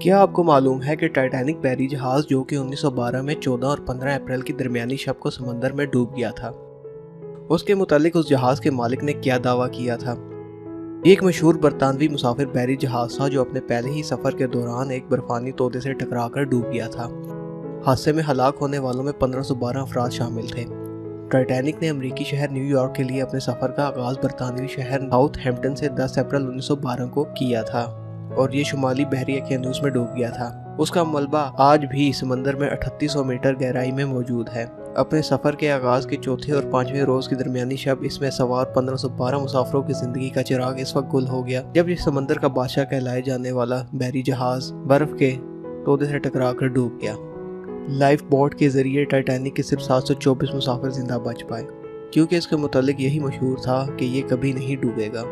کیا آپ کو معلوم ہے کہ ٹائٹینک بحری جہاز جو کہ 1912 میں 14 اور 15 اپریل کی درمیانی شب کو سمندر میں ڈوب گیا تھا، اس کے متعلق اس جہاز کے مالک نے کیا دعویٰ کیا تھا؟ یہ ایک مشہور برطانوی مسافر بحری جہاز تھا جو اپنے پہلے ہی سفر کے دوران ایک برفانی تودے سے ٹکرا کر ڈوب گیا تھا۔ حادثے میں ہلاک ہونے والوں میں 1512 افراد شامل تھے۔ ٹائٹینک نے امریکی شہر نیو یارک کے لیے اپنے سفر کا آغاز برطانوی شہر ساؤتھ ہیمپٹن سے 10 اپریل 1912 کو کیا تھا اور یہ شمالی بحری اوقیانوس میں ڈوب گیا تھا۔ اس کا ملبہ آج بھی سمندر میں 3800 میٹر گہرائی میں موجود ہے۔ اپنے سفر کے آغاز کے چوتھے اور پانچویں روز کی درمیانی شب اس میں سوار 1512 مسافروں کی زندگی کا چراغ اس وقت گل ہو گیا جب یہ سمندر کا بادشاہ کہلائے جانے والا بحری جہاز برف کے تودے سے ٹکرا کر ڈوب گیا۔ لائف بوٹ کے ذریعے ٹائٹینک کے صرف 724 مسافر زندہ بچ پائے، کیونکہ اس کے متعلق یہی مشہور تھا کہ یہ کبھی نہیں ڈوبے گا،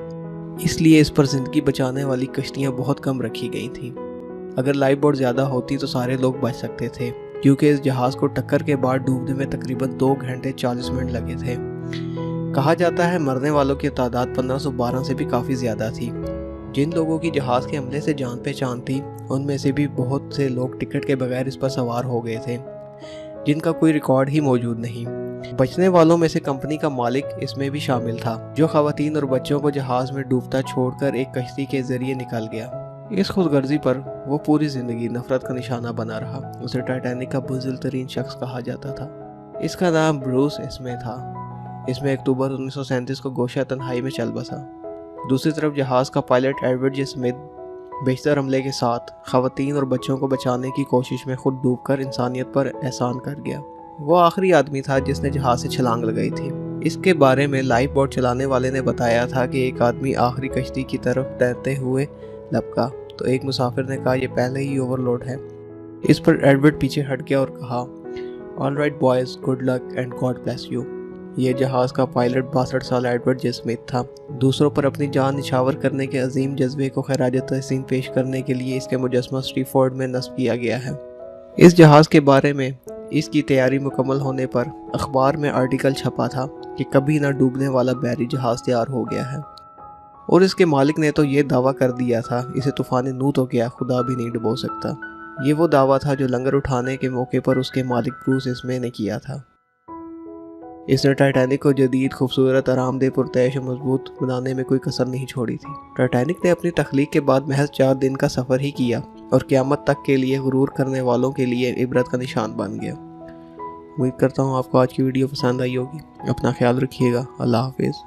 اس لیے اس پر زندگی بچانے والی کشتیاں بہت کم رکھی گئی تھیں۔ اگر لائف بوٹ زیادہ ہوتی تو سارے لوگ بچ سکتے تھے، کیونکہ اس جہاز کو ٹکر کے بعد ڈوبنے میں تقریباً 2 گھنٹے 40 منٹ لگے تھے۔ کہا جاتا ہے مرنے والوں کی تعداد 1512 سے بھی کافی زیادہ تھی۔ جن لوگوں کی جہاز کے حملے سے جان پہچان تھی ان میں سے بھی بہت سے لوگ ٹکٹ کے بغیر اس پر سوار ہو گئے تھے، جن کا کوئی ریکارڈ ہی موجود نہیں۔ بچنے والوں میں سے کمپنی کا مالک اس میں بھی شامل تھا، جو خواتین اور بچوں کو جہاز میں ڈوبتا چھوڑ کر ایک کشتی کے ذریعے نکل گیا۔ اس خود غرضی پر وہ پوری زندگی نفرت کا نشانہ بنا رہا۔ اسے ٹائٹینک کا بزدل ترین شخص کہا جاتا تھا۔ اس کا نام بروس اسمے تھا۔ اس میں اکتوبر 1937 کو گوشہ تنہائی میں چل بسا۔ دوسری طرف جہاز کا پائلٹ ایڈورڈ جے اسمتھ بیشتر عملے کے ساتھ خواتین اور بچوں کو بچانے کی کوشش میں خود ڈوب کر انسانیت پر احسان کر گیا۔ وہ آخری آدمی تھا جس نے جہاز سے چھلانگ لگائی تھی۔ اس کے بارے میں لائف بوٹ چلانے والے نے بتایا تھا کہ ایک آدمی آخری کشتی کی طرف تیرتے ہوئے لپکا تو ایک مسافر نے کہا یہ پہلے ہی اوور لوڈ ہے۔ اس پر ایڈورڈ پیچھے ہٹ گیا اور کہا all right boys, good luck and God bless you. یہ جہاز کا پائلٹ 62 سال ایڈورڈ جے اسمتھ تھا۔ دوسروں پر اپنی جان نچھاور کرنے کے عظیم جذبے کو خراج تحسین پیش کرنے کے لیے اس کے مجسمہ سٹریفورڈ میں نصب کیا گیا ہے۔ اس جہاز کے بارے میں اس کی تیاری مکمل ہونے پر اخبار میں آرٹیکل چھپا تھا کہ کبھی نہ ڈوبنے والا بحری جہاز تیار ہو گیا ہے، اور اس کے مالک نے تو یہ دعویٰ کر دیا تھا اسے طوفان نوح تو کیا خدا بھی نہیں ڈبو سکتا۔ یہ وہ دعویٰ تھا جو لنگر اٹھانے کے موقع پر اس کے مالک بروس اسمے نے کیا تھا۔ اس نے ٹائٹینک کو جدید، خوبصورت، آرام دہ، پرتعیش و مضبوط بنانے میں کوئی کسر نہیں چھوڑی تھی۔ ٹائٹینک نے اپنی تخلیق کے بعد محض 4 دن کا سفر ہی کیا اور قیامت تک کے لیے غرور کرنے والوں کے لیے عبرت کا نشان بن گیا۔ امید کرتا ہوں آپ کو آج کی ویڈیو پسند آئی ہوگی۔ اپنا خیال رکھیے گا۔ اللہ حافظ۔